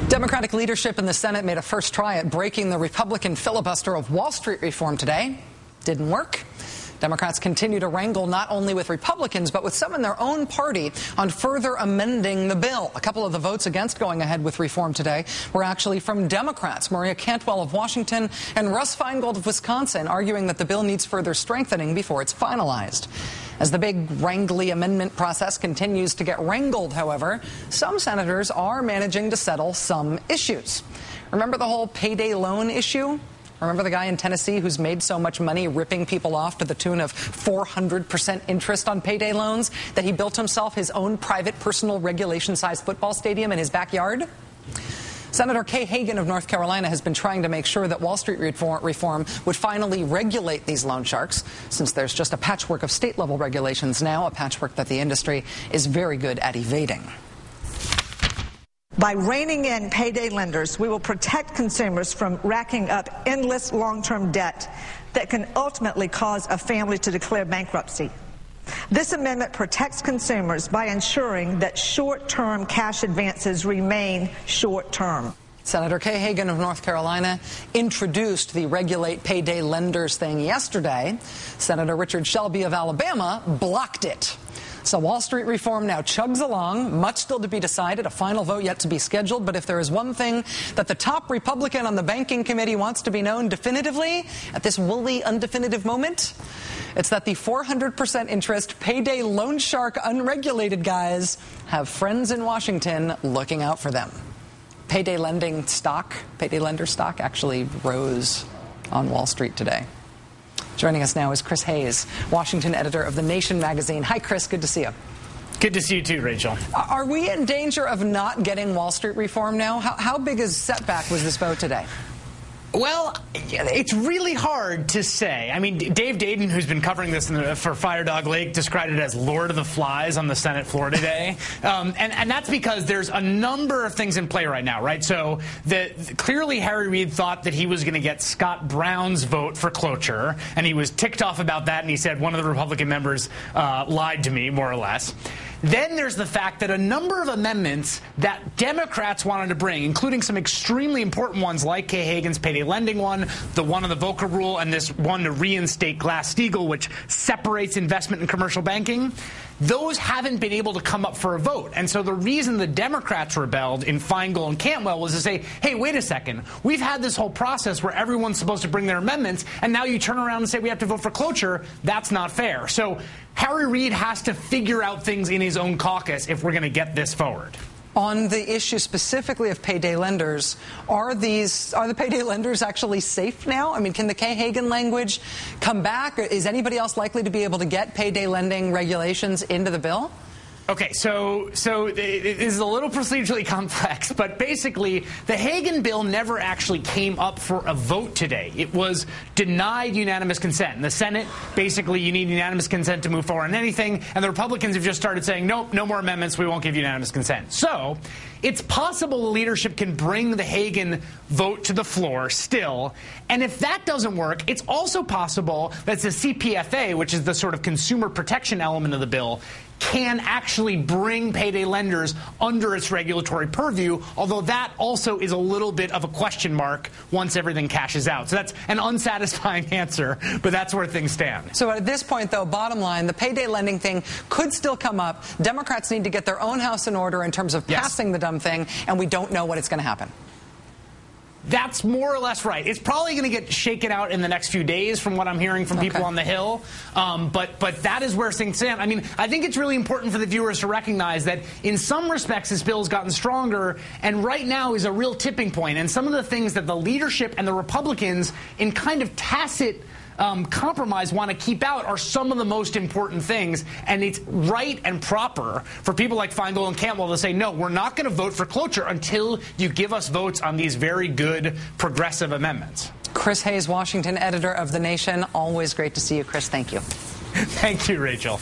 Democratic leadership in the Senate made a first try at breaking the Republican filibuster of Wall Street reform today. Didn't work. Democrats continue to wrangle not only with Republicans, but with some in their own party on further amending the bill. A couple of the votes against going ahead with reform today were actually from Democrats. Maria Cantwell of Washington and Russ Feingold of Wisconsin, arguing that the bill needs further strengthening before it's finalized. As the big wrangly amendment process continues to get wrangled, however, some senators are managing to settle some issues. Remember the whole payday loan issue? Remember the guy in Tennessee who's made so much money ripping people off to the tune of 400% interest on payday loans that he built himself his own private personal regulation-sized football stadium in his backyard? Senator Kay Hagan of North Carolina has been trying to make sure that Wall Street reform would finally regulate these loan sharks, since there's just a patchwork of state-level regulations now, a patchwork that the industry is very good at evading. By reining in payday lenders, we will protect consumers from racking up endless long-term debt that can ultimately cause a family to declare bankruptcy. This amendment protects consumers by ensuring that short-term cash advances remain short-term. Senator Kay Hagan of North Carolina introduced the regulate payday lenders thing yesterday. Senator Richard Shelby of Alabama blocked it. So Wall Street reform now chugs along, much still to be decided, a final vote yet to be scheduled. But if there is one thing that the top Republican on the banking committee wants to be known definitively at this woolly, undefinitive moment, it's that the 400% interest payday loan shark unregulated guys have friends in Washington looking out for them. Payday lender stock actually rose on Wall Street today. Joining us now is Chris Hayes, Washington editor of The Nation magazine. Hi, Chris. Good to see you. Good to see you too, Rachel. Are we in danger of not getting Wall Street reform now? How big a setback was this vote today? Well, it's really hard to say. I mean, Dave Dayton, who's been covering this for Fire Dog Lake, described it as Lord of the Flies on the Senate floor today. And that's because there's a number of things in play right now, right? So clearly Harry Reid thought that he was going to get Scott Brown's vote for cloture, and he was ticked off about that, and he said one of the Republican members lied to me, more or less. Then there's the fact that a number of amendments that Democrats wanted to bring, including some extremely important ones like Kay Hagan's payday lending one, the one on the VOCA rule, and this one to reinstate Glass-Steagall, which separates investment and commercial banking, those haven't been able to come up for a vote. And so the reason the Democrats rebelled in Feingold and Cantwell was to say, hey, wait a second. We've had this whole process where everyone's supposed to bring their amendments, and now you turn around and say we have to vote for cloture. That's not fair. So Harry Reid has to figure out things in his own caucus if we're going to get this forward. On the issue specifically of payday lenders, are the payday lenders actually safe now? I mean, can the Kay Hagan language come back? Is anybody else likely to be able to get payday lending regulations into the bill? Okay, so it is a little procedurally complex, but basically the Hagan bill never actually came up for a vote today. It was denied unanimous consent. In the Senate, basically you need unanimous consent to move forward on anything, and the Republicans have just started saying, nope, no more amendments, we won't give unanimous consent. So it's possible the leadership can bring the Hagan vote to the floor still, and if that doesn't work, it's also possible that the CPFA, which is the sort of consumer protection element of the bill, can actually bring payday lenders under its regulatory purview, although that also is a little bit of a question mark once everything cashes out. So that's an unsatisfying answer, but that's where things stand. So at this point, though, bottom line, the payday lending thing could still come up. Democrats need to get their own house in order in terms of passing the dumb thing, and we don't know when it's going to happen. That's more or less right. It's probably going to get shaken out in the next few days from what I'm hearing from people on the Hill. But that is where things stand. I mean, I think it's really important for the viewers to recognize that in some respects this bill has gotten stronger, and right now is a real tipping point. And some of the things that the leadership and the Republicans in kind of tacit compromise want to keep out are some of the most important things, and it's right and proper for people like Feingold and Cantwell to say, no, we're not going to vote for cloture until you give us votes on these very good progressive amendments. Chris Hayes, Washington editor of The Nation. Always great to see you, Chris. Thank you. Thank you, Rachel.